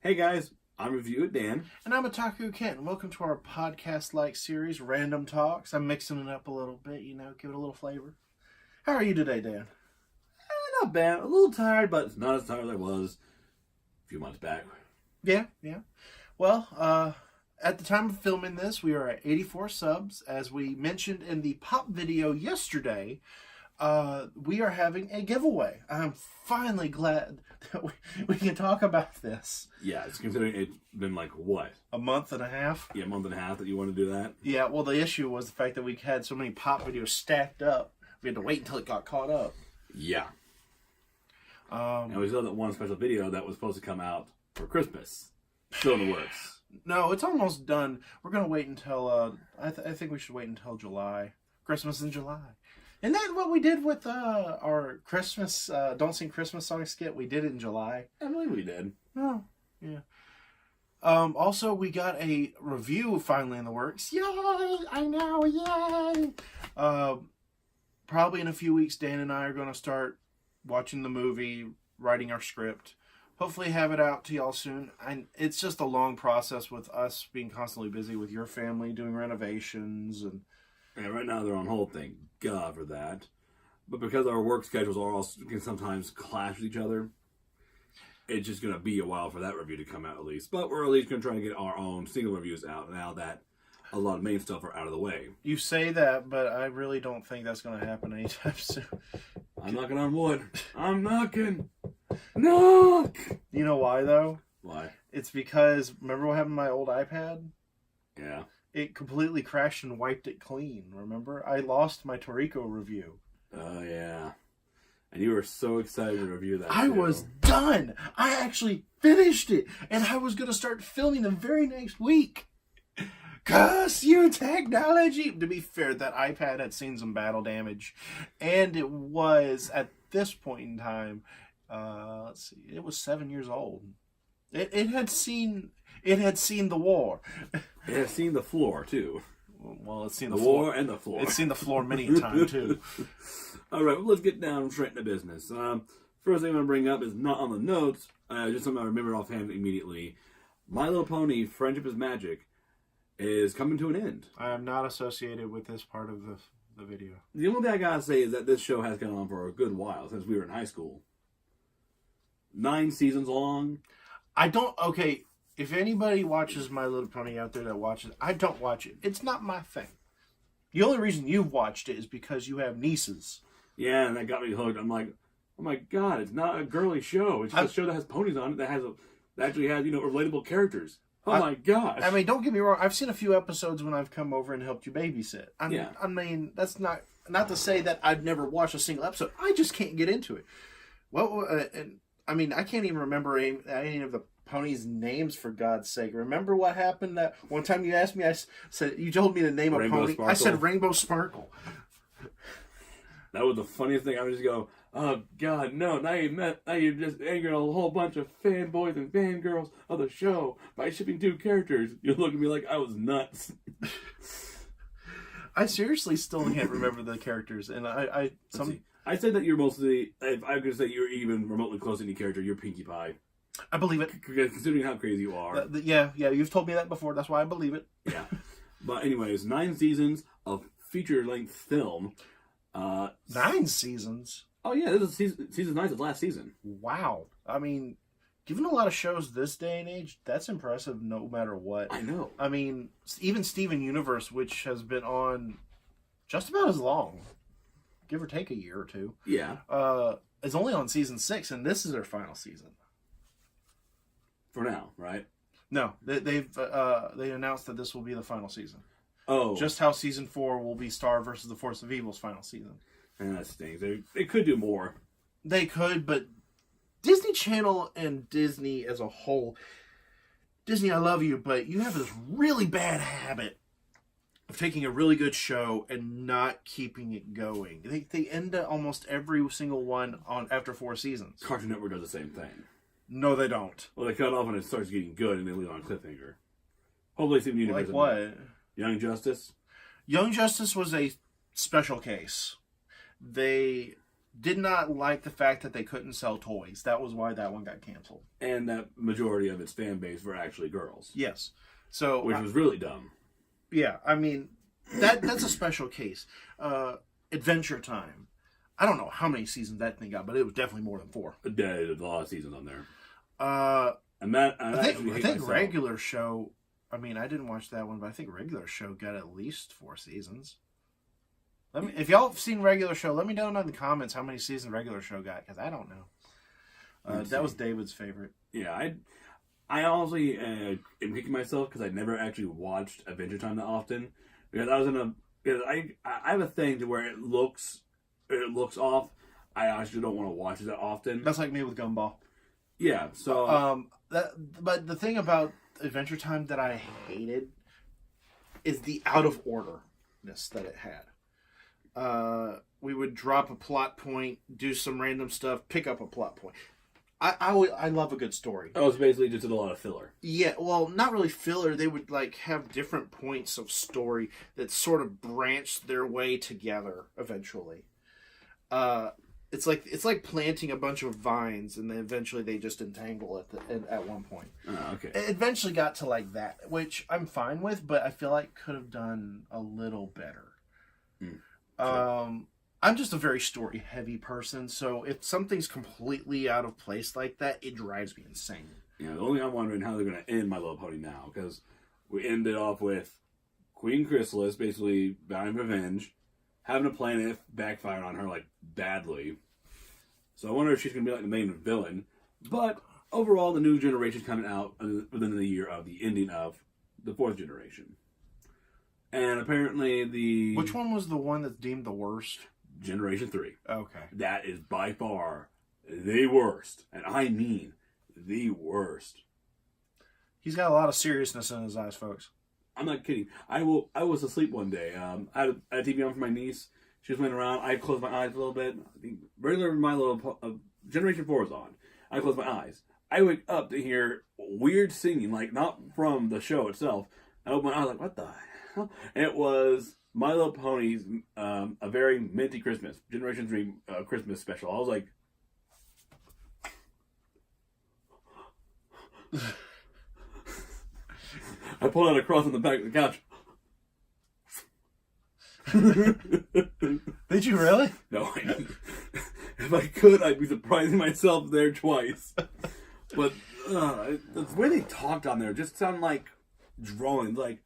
Hey guys, I'm Review It Dan. And I'm Otaku Kent, and welcome to our podcast-like series, Random Talks. I'm mixing it up a little bit, give it a little flavor. How are you today, Dan? Not bad. A little tired, but not as tired as I was a few months back. Yeah. Well, at the time of filming this, we are at 84 subs. As we mentioned in the pop video yesterday, we are having a giveaway. I'm finally glad that we can talk about this. Yeah, it's considering it's been like, what? A month and a half? Yeah, a month and a half that you want to do that? Yeah, well, the issue was the fact that we had so many pop videos stacked up. We had to wait until it got caught up. Yeah. And we still have that one special video that was supposed to come out for Christmas. Still in the works. No, it's almost done. We're going to wait until, I think we should wait until July. Christmas in July. Isn't that what we did with our Christmas, Don't Sing Christmas Song skit? We did it in July. I believe we did. Oh, yeah. Also, we got a review finally in the works. Yay! I know, yay! Probably in a few weeks, Dan and I are going to start watching the movie, writing our script. Hopefully have it out to y'all soon. It's just a long process with us being constantly busy with your family, doing renovations. And right now they're on hold, thank God for that. But because our work schedules are all can sometimes clash with each other, it's just going to be a while for that review to come out at least. But we're at least going to try to get our own single reviews out now that a lot of main stuff are out of the way. You say that, but I really don't think that's going to happen anytime soon. I'm knocking on wood. I'm knocking. Knock! You know why, though? Why? It's because, remember what happened to my old iPad? Yeah. It completely crashed and wiped it clean, remember? I lost my Toriko review. Oh, yeah. And you were so excited to review that. I was done! I actually finished it! And I was going to start filming the very next week. Cuss you, technology! To be fair, that iPad had seen some battle damage. And it was, at this point in time, let's see, it was 7 years old. It had seen the war. It has seen the floor, too. Well, it's seen the floor. war and the floor. It's seen the floor many a time, too. All right, well, let's get down straight into business. First thing I'm going to bring up is not on the notes, just something I remember offhand immediately. My Little Pony, Friendship is Magic, is coming to an end. I am not associated with this part of the video. The only thing I got to say is that this show has gone on for a good while, since we were in high school. 9 seasons long. Okay, if anybody watches My Little Pony out there that watches, I don't watch it. It's not my thing. The only reason you've watched it is because you have nieces. Yeah, and that got me hooked. I'm like, oh my God, it's not a girly show. It's just a show that has ponies on it that actually has, relatable characters. Oh my gosh. I mean, don't get me wrong. I've seen a few episodes when I've come over and helped you babysit. I mean, that's not to say that I've never watched a single episode. I just can't get into it. Well, I mean, I can't even remember any of the ponies' names, for God's sake. Remember what happened that one time you asked me, I said, you told me to name a pony. Sparkle. I said Rainbow Sparkle. That was the funniest thing. I would just go, oh God, no, now you're just angering a whole bunch of fanboys and fangirls of the show by shipping 2 characters. You look at me like I was nuts. I seriously still can't remember the characters, and I said that you're mostly, if I could say you're even remotely close to any character, you're Pinkie Pie. I believe it. Considering how crazy you are. Yeah, you've told me that before. That's why I believe it. Yeah. But anyways, 9 seasons of feature-length film. 9 seasons? Oh yeah, this is season 9's last season. Wow. I mean, given a lot of shows this day and age, that's impressive no matter what. I know. I mean, even Steven Universe, which has been on just about as long, give or take a year or two. Yeah. Is only on season 6, and this is their final season. For now, right? No, they announced that this will be the final season. Oh. Just how season 4 will be Star versus the Force of Evil's final season. And that stinks. They could do more. They could, but Disney Channel and Disney as a whole, Disney, I love you, but you have this really bad habit of taking a really good show and not keeping it going. They end almost every single one on after 4 seasons. Cartoon Network does the same thing. No, they don't. Well, they cut off when it starts getting good and they leave it on a cliffhanger. Hopefully, Steven Universe. Like what? Young Justice. Young Justice was a special case. They Did not like the fact that they couldn't sell toys. That was why that one got canceled. And that majority of its fan base were actually girls. Yes. So which was really dumb. Yeah, I mean, that's a special case. Adventure Time. I don't know how many seasons that thing got, but it was definitely more than 4. There's a lot of seasons on there. I think regular show. I mean, I didn't watch that one, but I think regular show got at least 4 seasons. If y'all have seen regular show, let me know in the comments how many seasons regular show got, because I don't know. That was David's favorite. Yeah, I honestly am kicking myself because I never actually watched Adventure Time that often, because I have a thing to where it looks off. I actually don't want to watch it that often. That's like me with Gumball. Yeah. So. But the thing about Adventure Time that I hated is the out of orderness that it had. We would drop a plot point, do some random stuff, pick up a plot point. I love a good story. Oh, it's basically just a lot of filler. Yeah, well, not really filler. They would like have different points of story that sort of branched their way together eventually. It's like planting a bunch of vines, and then eventually they just entangle at one point. Oh, okay. It eventually got to like that, which I'm fine with, but I feel like could have done a little better. Sure. I'm just a very story-heavy person, so if something's completely out of place like that, it drives me insane. Yeah, the only thing I'm wondering how they're going to end My Little Pony now, because we ended off with Queen Chrysalis basically vowing revenge, having a plan if backfired on her like badly. So I wonder if she's going to be like the main villain. But overall, the new generation's coming out within the year of the ending of the 4th generation. And apparently Which one was the one that's deemed the worst? Generation 3. Okay. That is by far the worst. And I mean the worst. He's got a lot of seriousness in his eyes, folks. I'm not kidding. I was asleep one day. I had a TV on for my niece. She was laying around. I closed my eyes a little bit. I think regular My Little Generation 4 was on. I closed my eyes. I wake up to hear weird singing, like not from the show itself. I opened my eyes like, what the hell? And it was My Little Pony's A Very Minty Christmas, Generation 3 Christmas special. I was like... I pulled out a cross on the back of the couch. Did you really? No, I didn't. If I could, I'd be surprising myself there twice. But the way they talked on there just sounded like drawings. Like,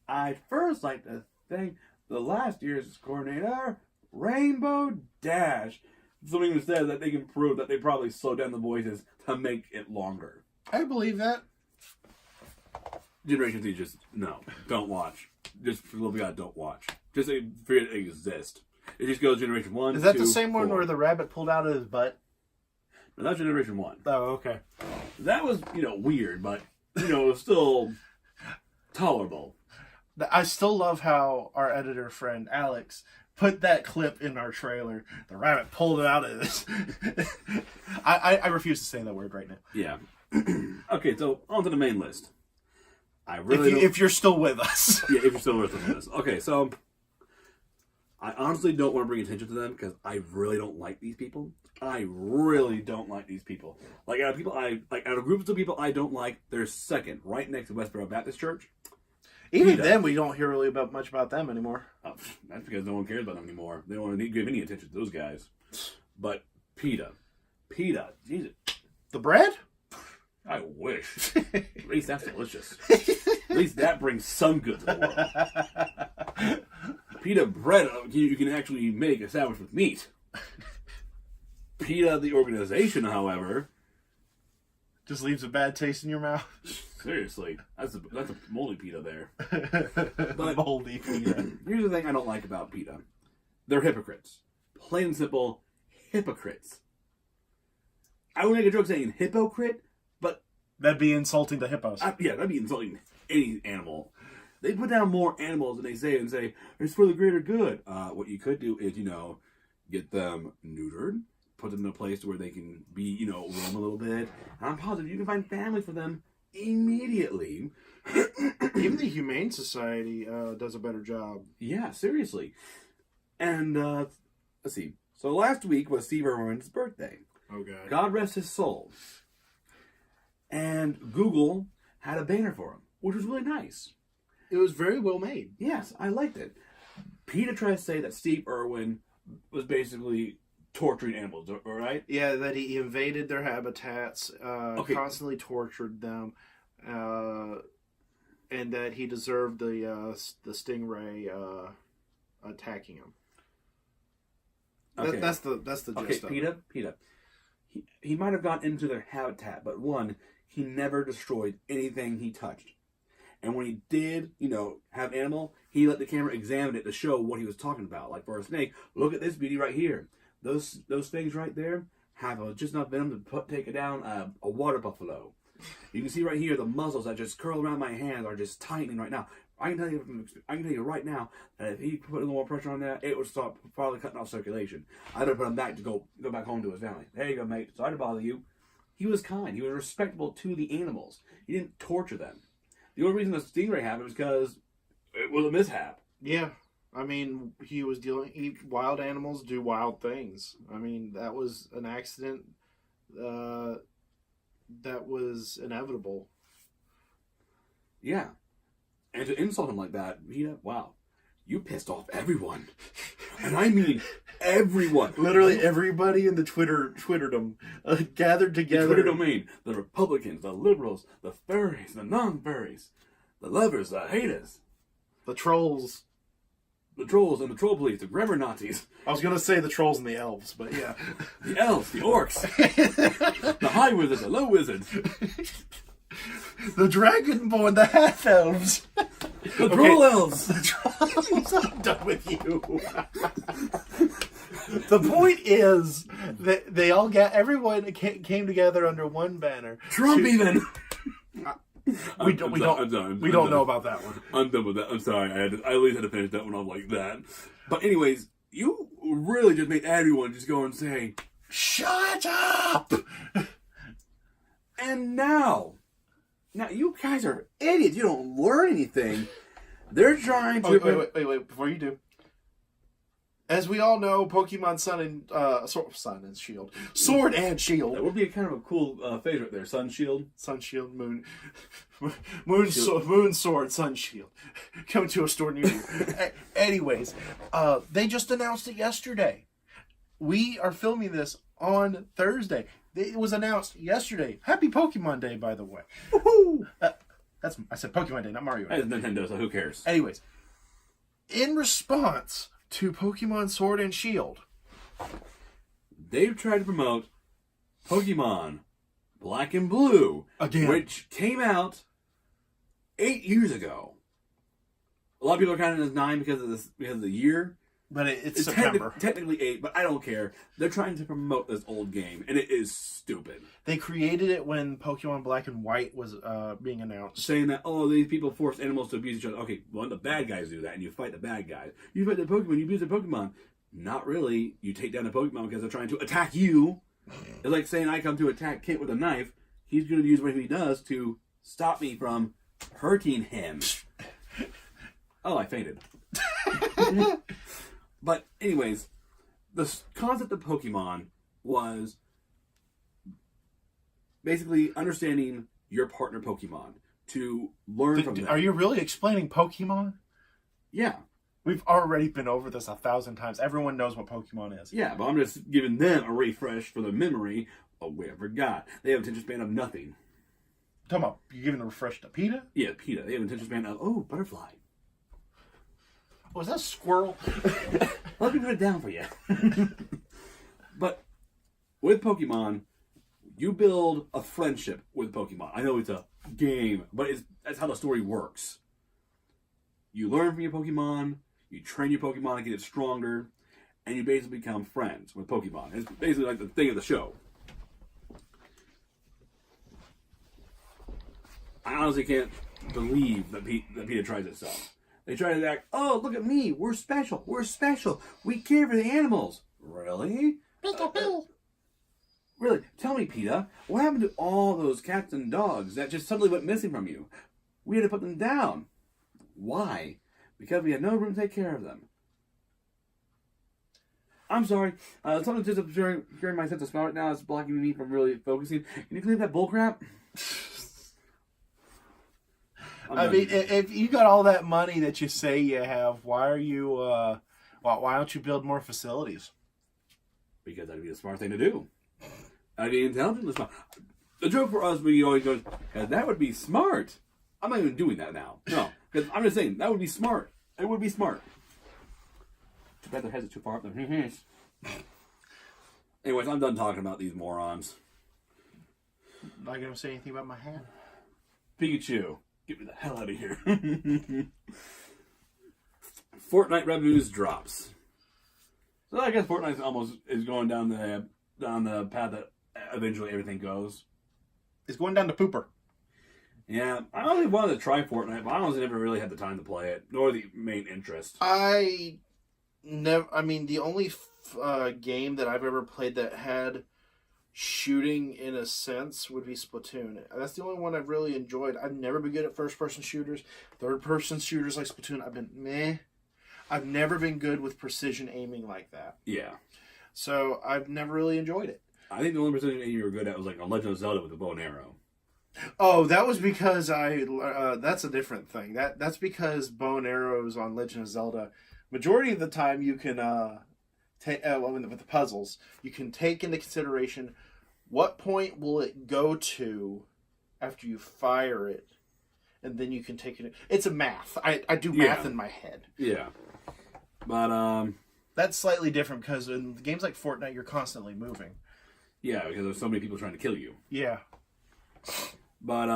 I'd first like to thank the last year's coordinator, Rainbow Dash. Something even said that they can prove that they probably slowed down the voices to make it longer. I believe that. Generation 3, just, no, don't watch. Just for the love of God, don't watch. Just forget it exists. It just goes Generation 1, Is that 2, the same 4. one where the rabbit pulled out of his butt? No, that's Generation 1. Oh, okay. That was, weird, but, it was still tolerable. I still love how our editor friend, Alex, put that clip in our trailer. The rabbit pulled it out of this. I refuse to say that word right now. Yeah. Okay, so on to the main list. If you're still with us. Yeah, if you're still with us. Okay, so I honestly don't want to bring attention to them because I really don't like these people. I really don't like these people. Like out of groups of people I don't like, they're second, right next to Westboro Baptist Church. Even then, we don't hear really much about them anymore. Oh, that's because no one cares about them anymore. They don't want to give any attention to those guys. But PETA, Jesus, the bread. I wish. At least that's delicious. At least that brings some good to the world. PETA bread, you can actually make a sandwich with meat. PETA, the organization, however, just leaves a bad taste in your mouth. Seriously, that's a moldy PETA there. But moldy PETA. Here's the thing I don't like about PETA: they're hypocrites. Plain and simple, hypocrites. I would make a joke saying hypocrite. That'd be insulting to hippos. Yeah, that'd be insulting any animal. They put down more animals than they say and say, it's for the greater good. What you could do is, get them neutered, put them in a place where they can be, roam a little bit. And I'm positive you can find family for them immediately. Even the Humane Society does a better job. Yeah, seriously. And, let's see. So last week was Steve Irwin's birthday. Oh, God. God rest his soul. And Google had a banner for him, which was really nice. It was very well made. Yes, I liked it. PETA tried to say that Steve Irwin was basically torturing animals, all right? Yeah, that he invaded their habitats, constantly tortured them, and that he deserved the stingray attacking him. Okay. That's the gist of it. PETA. He might have gone into their habitat, but one, he never destroyed anything he touched. And when he did, have animal, he let the camera examine it to show what he was talking about. Like for a snake, look at this beauty right here. Those things right there have just enough venom to take down a water buffalo. You can see right here the muscles that just curl around my hands are just tightening right now. I can tell you right now that if he put a little more pressure on that, it would start probably cutting off circulation. I'd have put him back to go back home to his family. There you go, mate. Sorry to bother you. He was kind. He was respectable to the animals. He didn't torture them. The only reason the stingray happened was because it was a mishap. Yeah. I mean, he was wild animals do wild things. I mean, that was an accident that was inevitable. Yeah. And to insult him like that, wow. You pissed off everyone. And I mean everyone. Literally everybody in the Twitterdom gathered together. The Twitter domain. The Republicans, the liberals, the furries, the non-furries, the lovers, the haters. The trolls. The trolls and the troll police, the grammar Nazis. I was going to say the trolls and the elves, but yeah. The elves, the orcs. The high wizards, the low wizards. The dragonborn, the half elves. The troll elves. The troll elves. I'm done with you. The point is that everyone came together under one banner. Trump even. We don't know about that one. I'm done with that. I'm sorry. I at least had to finish that one off like that. But anyways, you really just made everyone just go and say, "Shut up!" And now you guys are idiots. You don't learn anything. They're trying to. Wait! Before you do, as we all know, Pokemon Sun and Shield, Sword and Shield. That would be kind of a cool phase right there. Sun, Shield, Moon, Moon, Sword, Sun, Shield. Coming to a store near you. Anyways, they just announced it yesterday. We are filming this on Thursday. It was announced yesterday. Happy Pokemon Day, by the way. Woohoo! I said Pokemon Day, not Mario Day. It's Nintendo, so who cares? Anyways, in response to Pokemon Sword and Shield, they've tried to promote Pokemon Black and Blue again, which came out 8 years ago. A lot of people are counting it as 9 because of the year. But it's September. Technically 8, but I don't care. They're trying to promote this old game, and it is stupid. They created it when Pokemon Black and White was being announced. Saying that, these people force animals to abuse each other. Okay, well, the bad guys do that, and you fight the bad guys. You fight the Pokemon, you abuse the Pokemon. Not really. You take down the Pokemon because they're trying to attack you. It's like saying I come to attack Kit with a knife. He's going to use what he does to stop me from hurting him. Oh, I fainted. But anyways, the concept of Pokemon was basically understanding your partner Pokemon to learn from them. Are you really explaining Pokemon? Yeah. We've already been over this 1,000 times. Everyone knows what Pokemon is. Yeah, but I'm just giving them a refresh for the memory. Oh, wait, I forgot. They have an attention span of nothing. Talking about you giving a refresh to PETA? Yeah, PETA. They have an attention span of, butterfly. Oh, is that a squirrel? Let me put it down for you. But with Pokemon, you build a friendship with Pokemon. I know it's a game, but that's how the story works. You learn from your Pokemon, you train your Pokemon to get it stronger, and you basically become friends with Pokemon. It's basically like the thing of the show. I honestly can't believe that PETA tries this stuff. They try to act, look at me, we're special, we care for the animals. Really? Really? Tell me, PETA, what happened to all those cats and dogs that just suddenly went missing from you? We had to put them down. Why? Because we had no room to take care of them. I'm sorry. Something's just obscuring my sense of smell right now. It's blocking me from really focusing. Can you clean that bullcrap? I mean, if you got all that money that you say you have, why are you? Why don't you build more facilities? Because that'd be a smart thing to do. I'd be intelligently smart. The joke for us, we always go, that would be smart. I'm not even doing that now. No, because I'm just saying that would be smart. It would be smart. Too bad their heads are too far up there. Anyways, I'm done talking about these morons. Not gonna say anything about my hat. Pikachu, get me the hell out of here. Fortnite revenues drops. So I guess Fortnite almost is going down the path that eventually everything goes. It's going down to pooper. Yeah, I only wanted to try Fortnite, but I honestly never really had the time to play it, nor the main interest. I mean, the only game that I've ever played that had shooting in a sense would be Splatoon. That's the only one I've really enjoyed. I've never been good at first-person shooters. Third-person shooters like Splatoon, I've been meh. I've never been good with precision aiming like that. Yeah. So I've never really enjoyed it. I think the only precision aiming you were good at was like on Legend of Zelda with the bow and arrow. Oh, that was because that's a different thing. That's because bow and arrows on Legend of Zelda, majority of the time you can with the puzzles, you can take into consideration what point will it go to after you fire it, and then you can take it. It's a math. I do math in my head. Yeah, but that's slightly different because in games like Fortnite, you're constantly moving. Yeah, because there's so many people trying to kill you. Yeah. But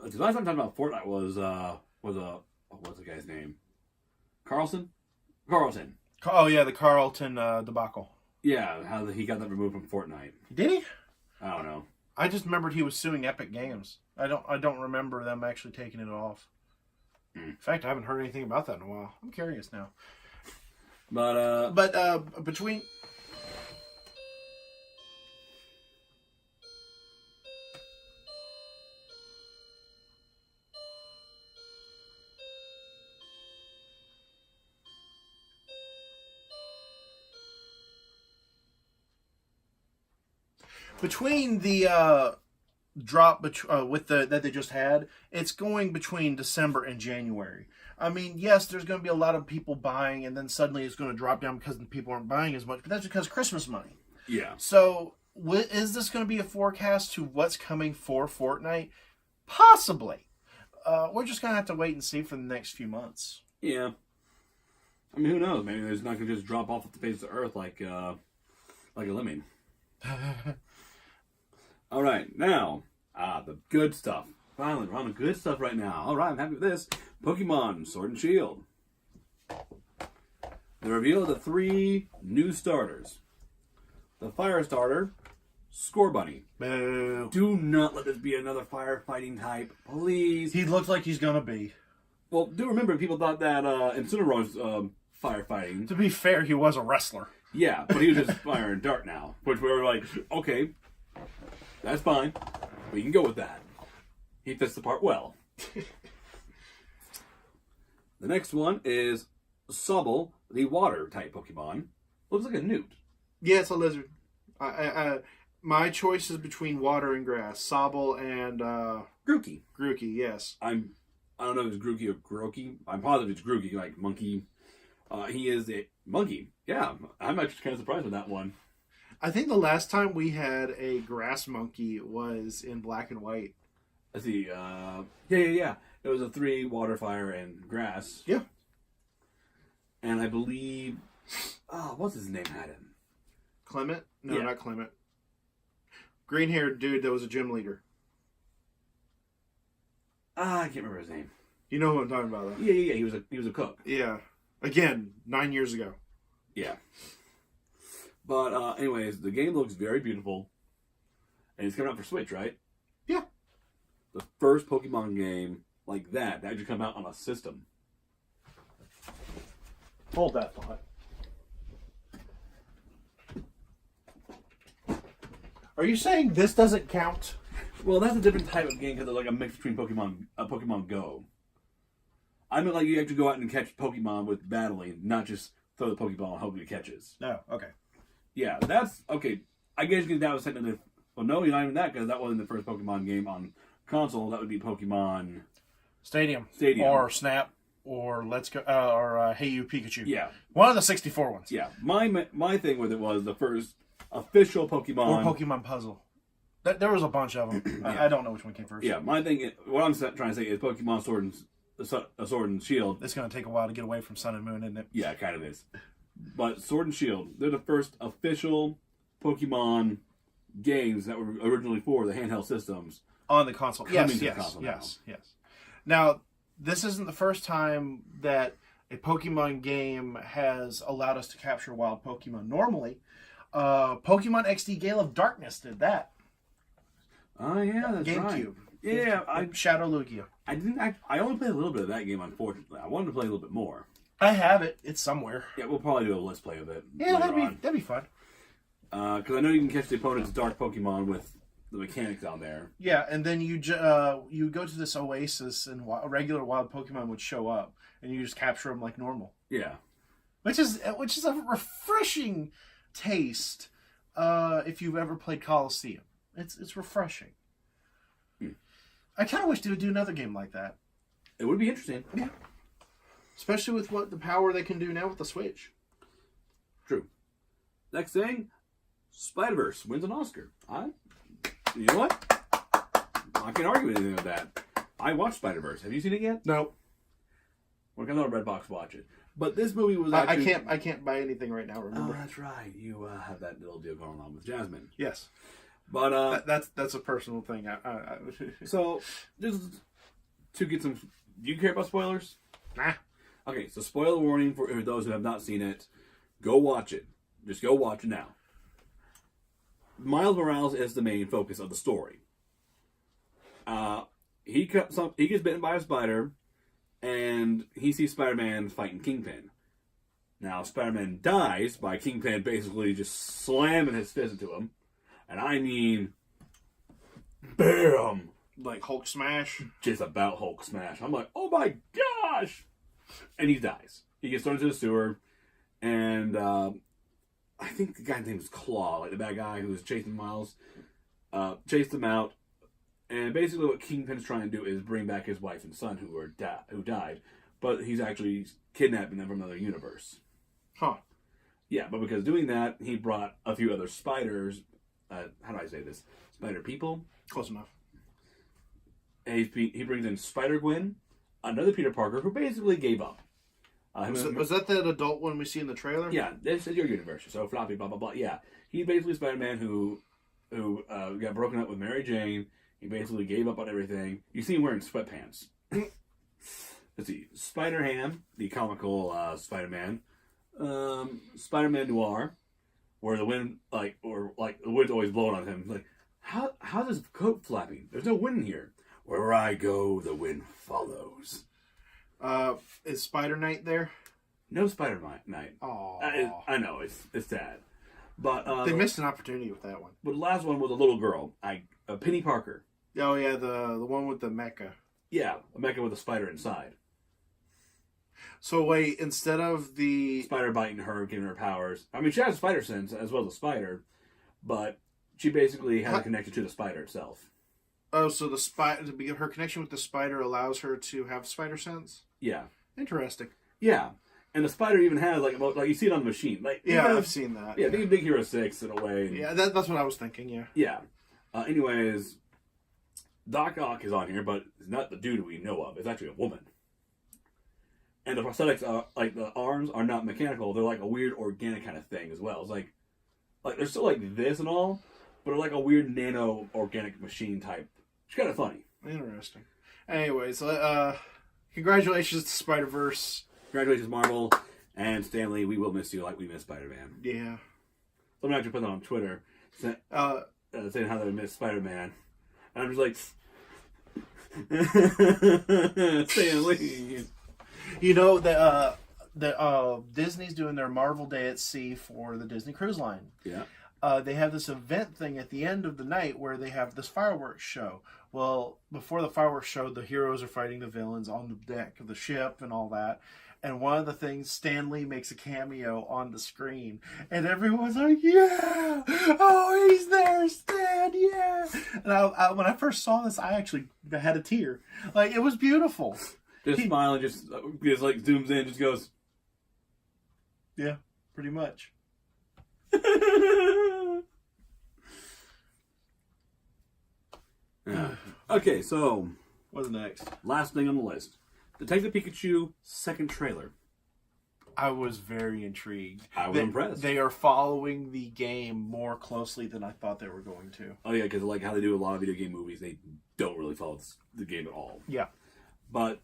the last time I talked about Fortnite was what's the guy's name? Carlton. Oh yeah, the Carlton debacle. Yeah, how he got that removed from Fortnite. Did he? I don't know. I just remembered he was suing Epic Games. I don't remember them actually taking it off. In fact, I haven't heard anything about that in a while. I'm curious now. But between the drop with that they just had, it's going between December and January. I mean, yes, there's going to be a lot of people buying, and then suddenly it's going to drop down because the people aren't buying as much. But that's because Christmas money. Yeah. So, is this going to be a forecast to what's coming for Fortnite? Possibly. We're just going to have to wait and see for the next few months. Yeah. I mean, who knows? Maybe it's not going to just drop off the face of the earth like a lemming. All right, now, the good stuff. Finally, we're on the good stuff right now. All right, I'm happy with this. Pokemon Sword and Shield. The reveal of the 3 new starters. The fire starter, Scorbunny. Boo. Do not let this be another firefighting type, please. He looks like he's going to be. Well, do remember, people thought that Incineroar was firefighting. To be fair, he was a wrestler. Yeah, but he was just fire and dart now. Which we were like, okay, that's fine. We can go with that. He fits the part well. The next one is Sobble, the water-type Pokemon. Looks like a newt. Yeah, it's a lizard. My choice is between water and grass. Sobble and Grookey. Grookey, yes. I don't know if it's Grookey or Grookey. I'm positive it's Grookey, like monkey. He is a monkey. Yeah, I'm actually kind of surprised with that one. I think the last time we had a grass monkey was in Black and White. Let's see. Yeah. It was a 3 water, fire, and grass. Yeah. And I believe, what's his name had him? Clement? No, Yeah. not Clement. Green-haired dude that was a gym leader. I can't remember his name. You know who I'm talking about, though. Yeah. He was a cook. Yeah. Again, 9 years ago. Yeah. But anyways, the game looks very beautiful, and it's coming out for Switch, right? Yeah. The first Pokemon game like that actually come out on a system. Hold that thought. Are you saying this doesn't count? Well, that's a different type of game because it's like a mix between Pokemon Go. I mean, like you have to go out and catch Pokemon with battling, not just throw the Pokeball and hope it catches. No, okay. Yeah, that's okay. I guess you can that was technically. Well, no, you're not even that because that wasn't the first Pokemon game on console. That would be Pokemon Stadium. Or Snap. Or Let's Go. Or Hey You Pikachu. Yeah. One of the 64 ones. Yeah. My thing with it was the first official Pokemon. Or Pokemon Puzzle. There was a bunch of them. Yeah. I don't know which one came first. Yeah, my thing. What I'm trying to say is Pokemon Sword and Shield. It's going to take a while to get away from Sun and Moon, isn't it? Yeah, it kind of is. But Sword and Shield, they're the first official Pokemon games that were originally for the handheld systems. On the console. Yes. Yes. Now, this isn't the first time that a Pokemon game has allowed us to capture wild Pokemon. Normally, Pokemon XD Gale of Darkness did that. Oh, yeah, that's GameCube. right. Yeah, Shadow Lugia. I only played a little bit of that game, unfortunately. I wanted to play a little bit more. I have it. It's somewhere. Yeah, we'll probably do a let's play of it. Yeah, that'd be fun. Because I know you can catch the opponent's dark Pokemon with the mechanics on there. Yeah, and then you go to this oasis, and a regular wild Pokemon would show up, and you just capture them like normal. Yeah, which is a refreshing taste. If you've ever played Coliseum, it's refreshing. I kind of wish they would do another game like that. It would be interesting. Yeah, especially with what the power they can do now with the Switch. True. Next thing, Spider-Verse wins an Oscar. You know what? I can't argue with anything with that. I watched Spider-Verse. Have you seen it yet? No. We're going to Redbox watch it. But this movie was actually... I can't buy anything right now, remember? Oh, that's right. You have that little deal going on with Jasmine. Yes. But that's a personal thing. So, just to get some... Do you care about spoilers? Nah. Okay, so spoiler warning for those who have not seen it. Go watch it. Just go watch it now. Miles Morales is the main focus of the story. He gets bitten by a spider, and he sees Spider-Man fighting Kingpin. Now, Spider-Man dies by Kingpin basically just slamming his fist into him. And I mean, BAM! Like Hulk smash? Just about Hulk smash. I'm like, oh my gosh! And he dies. He gets thrown into the sewer, and I think the guy's name is Claw, like the bad guy who was chasing Miles, chased him out. And basically what Kingpin's trying to do is bring back his wife and son who died, but he's actually kidnapping them from another universe. Huh. Yeah, but because doing that, he brought a few other spiders. How do I say this? Spider people? Close enough. And he brings in Spider-Gwen, another Peter Parker, who basically gave up. Was that adult one we see in the trailer? Yeah, this is your universe. So floppy, blah, blah, blah. Yeah. He's basically Spider-Man who got broken up with Mary Jane. He basically gave up on everything. You see him wearing sweatpants. Let's see. Spider-Ham, the comical Spider-Man. Spider-Man Noir, where the wind, the wind's always blowing on him. Like, how does the coat flapping? There's no wind here. Where I go, the wind follows. Is Spider-Knight there? No Spider-Knight. Oh, I know, it's sad. But they missed an opportunity with that one. But the last one was a little girl, Penny Parker. Oh yeah, the one with the mecha. Yeah, a mecha with a spider inside. So wait, instead of the spider biting her, giving her powers. I mean, she has spider sense as well as a spider, but she basically has a connection to the spider itself. Oh, so her connection with the spider allows her to have spider sense? Yeah. Interesting. Yeah. And the spider even has, like you see it on the machine. I've seen that. Yeah, think of Big Hero 6 in a way. Yeah, that's what I was thinking, yeah. Yeah. Anyways, Doc Ock is on here, but it's not the dude we know of. It's actually a woman. And the prosthetics are, the arms are not mechanical. They're like a weird organic kind of thing as well. It's like they're still like this and all, but they're like a weird nano-organic machine type. It's kind of funny. Interesting. Anyways, congratulations to Spider-Verse. Congratulations, Marvel. And Stanley, we will miss you like we miss Spider-Man. Yeah. Someone actually put that on Twitter, saying how they miss Spider-Man. And I'm just like, Stanley. You know that Disney's doing their Marvel Day at Sea for the Disney Cruise Line. Yeah. they have this event thing at the end of the night where they have this fireworks show. Well, before the fireworks show, the heroes are fighting the villains on the deck of the ship and all that. And one of the things, Stan Lee makes a cameo on the screen. And everyone's like, yeah! Oh, he's there, Stan, yeah! And when I first saw this, I actually had a tear. Like, it was beautiful. Just smiling, just like zooms in, just goes. Yeah, pretty much. Yeah. Okay, so What's next? last thing on the list. Detective Pikachu second trailer. I was very intrigued. I was impressed. They are following the game more closely than I thought they were going to. Oh yeah, because like how they do a lot of video game movies, they don't really follow the game at all. Yeah. But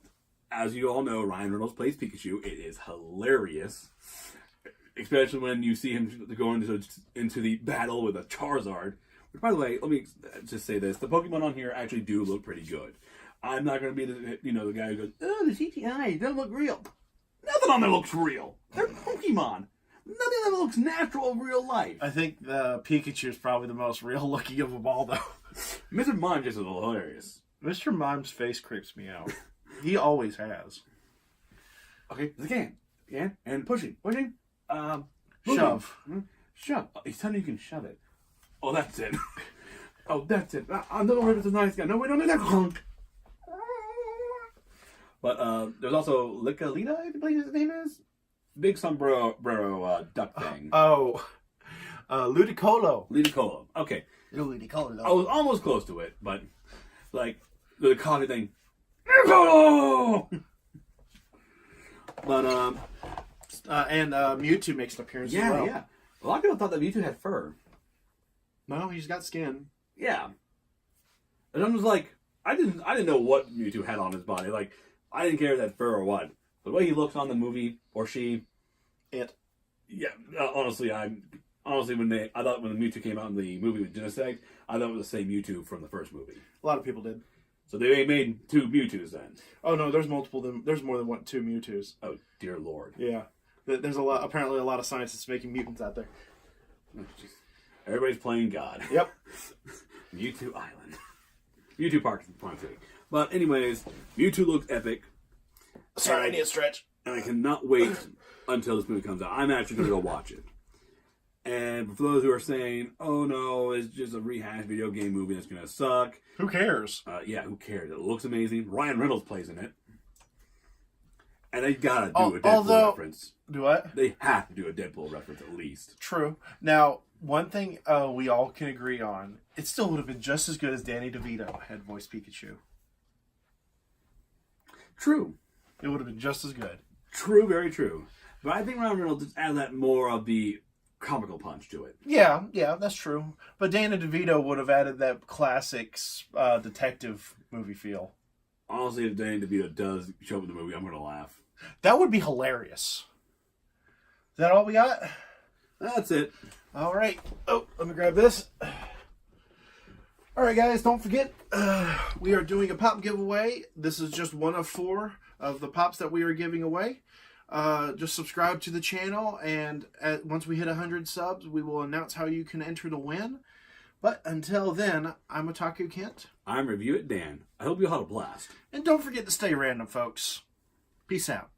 as you all know, Ryan Reynolds plays Pikachu. It is hilarious, especially when you see him go into the battle with a Charizard. Which, by the way, let me just say this: the Pokemon on here actually do look pretty good. I'm not going to be the guy who goes, oh, the CGI don't look real. Nothing on there looks real. They're Pokemon. Nothing of them looks natural in real life. I think the Pikachu is probably the most real looking of them all, though. Mr. Mime just is hilarious. Mr. Mime's face creeps me out. He always has. Okay, the can. And pushing. Shove. Shove. Oh, he's telling you can shove it. Oh, that's it. Oh, that's it. I'm the one that's a nice guy. No, we don't need that. But there's also Lickalita, I believe his name is. Big sombrero duck thing. Ludicolo. Ludicolo. Okay. Ludicolo. I was almost close to it, but like the coffee thing. Ludicolo! But and Mewtwo makes an appearance as well. Yeah. A lot of people thought that Mewtwo had fur. No, he's got skin. Yeah. And I was like, I didn't know what Mewtwo had on his body. Like, I didn't care if that fur or what. But the way he looks on the movie, or she, it. Yeah. Honestly, I thought when the Mewtwo came out in the movie with Genesect, I thought it was the same Mewtwo from the first movie. A lot of people did. So they made two Mewtwo's then. Oh no, there's multiple. There's more than two Mewtwo's. Oh dear Lord. Yeah, there's apparently a lot of scientists making mutants out there. Oh, everybody's playing God. Yep. Mewtwo Island. Mewtwo Park is the prime city. But anyways, Mewtwo looks epic. Sorry, I need a stretch. And I cannot wait until this movie comes out. I'm actually going to go watch it. And for those who are saying, oh no, it's just a rehashed video game movie that's going to suck. Who cares? Yeah, who cares? It looks amazing. Ryan Reynolds plays in it. And they got to do a Deadpool reference. Do what? They have to do a Deadpool reference at least. True. Now, one thing we all can agree on, it still would have been just as good as Danny DeVito had voiced Pikachu. True. It would have been just as good. True, very true. But I think Ryan Reynolds just added that more of the comical punch to it. Yeah, that's true. But Danny DeVito would have added that classic detective movie feel. Honestly, if Danny DeVito does show up in the movie, I'm going to laugh. That would be hilarious. Is that all we got? That's it. All right. Oh, let me grab this. All right, guys, don't forget, we are doing a pop giveaway. This is just one of 4 of the pops that we are giving away. Just subscribe to the channel, and once we hit 100 subs, we will announce how you can enter to win. But until then, I'm Otaku Kent. I'm Review It Dan. I hope you all had a blast. And don't forget to stay random, folks. Peace out.